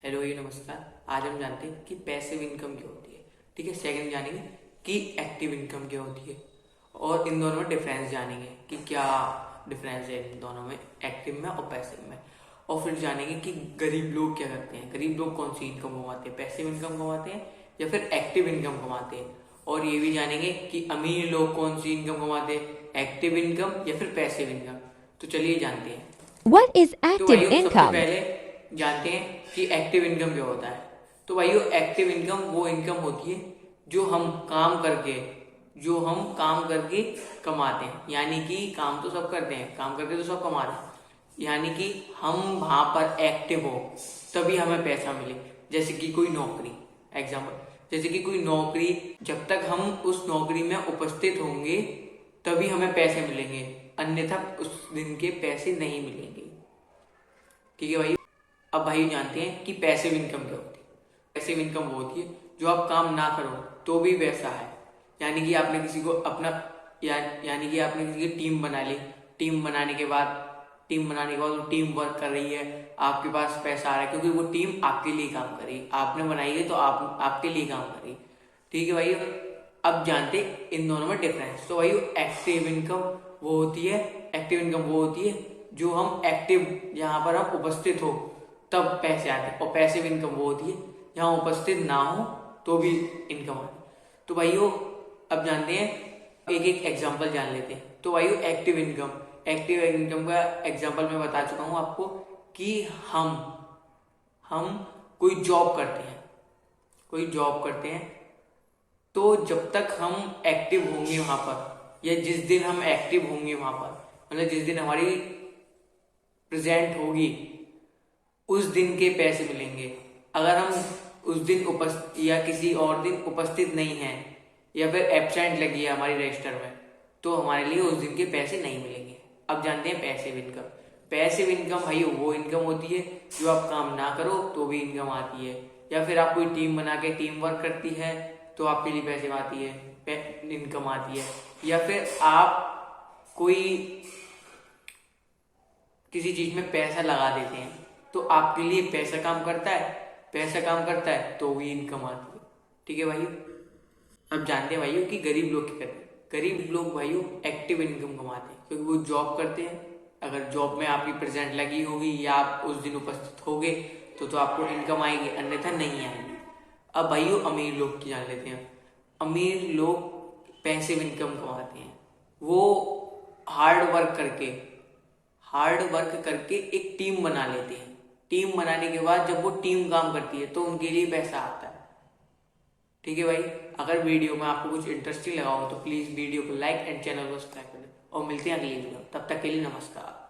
Hello ये नमस्कार। आज हम जानते हैं कि पैसिव इनकम क्या होती है। ठीक है, सेकंड जानेंगे कि एक्टिव इनकम क्या होती है और इन दोनों में डिफरेंस जानेंगे कि क्या डिफरेंस है इन दोनों में, एक्टिव में और पैसिव में। और फिर जानेंगे कि गरीब लोग क्या करते हैं, गरीब लोग कौन सी इनकम कमाते हैं, पैसिव इनकम कमाते हैं या फिर एक्टिव इनकम कमाते हैं। और ये भी जानेंगे कि अमीर लोग कौन सी इनकम कमाते हैं, एक्टिव इनकम या फिर पैसिव इनकम। तो चलिए जानते हैं। What is तो active भाइयों सबसे income? पहले जानते हैं कि एक्टिव इनकम क्या होता है। तो भाइयों एक्टिव इनकम वो इनकम होती है जो हम काम करके कमाते हैं। यानी कि काम तो सब करते हैं, काम करके तो सब कमाते हैं, यानी कि हम वहां पर एक्टिव हो तभी हमें पैसा मिले। जैसे कि कोई नौकरी, एग्जाम्पल, जैसे कि कोई नौकरी, जब तक हम उस नौकरी में उपस्थित होंगे तभी हमें पैसे मिलेंगे, अन्यथा उस दिन के पैसे नहीं मिलेंगे। ठीक है भाई। अब भाई जानते हैं कि पैसिव इनकम क्या होती है। पैसिव इनकम वो होती है जो आप काम ना करो तो भी पैसा है। यानी कि आपने किसी को अपना यानी कि आपने किसी की टीम बना ली, टीम बनाने के बाद वो टीम वर्क कर रही है, आपके पास पैसा आ रहा है क्योंकि वो टीम आपके लिए काम कर रही है, आपने बनाई है तो आपके लिए काम कर रही है। ठीक है भाई। अब जानते हैं इन दोनों में डिफरेंस। तो भाई एक्टिव इनकम वो होती है जो हम एक्टिव, जहां पर हम उपस्थित हो तब पैसे आते हैं, और पैसिव इनकम वो होती है जहां उपस्थित ना हो तो भी इनकम आती है। तो भाइयों अब जानते हैं, एक एक एग्जांपल जान लेते हैं। तो भाइयों एक्टिव इनकम का एग्जांपल मैं बता चुका हूं आपको कि हम कोई जॉब करते हैं तो जब तक हम एक्टिव होंगे वहां पर, या जिस दिन हम एक्टिव होंगे वहां पर, मतलब जिस दिन हमारी प्रेजेंट होगी उस दिन के पैसे मिलेंगे। अगर हम उस दिन उपस्थित या किसी और दिन उपस्थित नहीं है या फिर एब्सेंट लगी है हमारी रजिस्टर में, तो हमारे लिए उस दिन के पैसे नहीं मिलेंगे। अब जानते हैं पैसिव इनकम। पैसिव इनकम भाई वो इनकम होती है जो आप काम ना करो तो भी इनकम आती है, या फिर आप कोई टीम बना के टीम वर्क करती है तो आपके लिए पैसे आती है, इनकम आती है। या फिर आप कोई किसी चीज में पैसा लगा देते हैं तो आपके लिए पैसा काम करता है तो भी इनकम आती है। ठीक है भाइयों। अब जानते हैं भाइयों कि गरीब लोग क्या करते हैं। गरीब लोग भाइयों एक्टिव इनकम कमाते हैं क्योंकि वो जॉब करते हैं। अगर जॉब में आपकी प्रेजेंट लगी होगी या आप उस दिन उपस्थित होगे तो आपको इनकम आएगी, अन्यथा नहीं आएगी। अब भाइयों अमीर लोग की जान लेते हैं। अमीर लोग पैसिव इनकम कमाते हैं। वो हार्ड वर्क करके एक टीम बना लेते हैं। टीम बनाने के बाद जब वो टीम काम करती है तो उनके लिए पैसा आता है। ठीक है भाई। अगर वीडियो में आपको कुछ इंटरेस्टिंग लगा हो तो प्लीज वीडियो को लाइक एंड चैनल को सब्सक्राइब करें, और मिलते हैं अगली वीडियो। तब तक के लिए नमस्कार।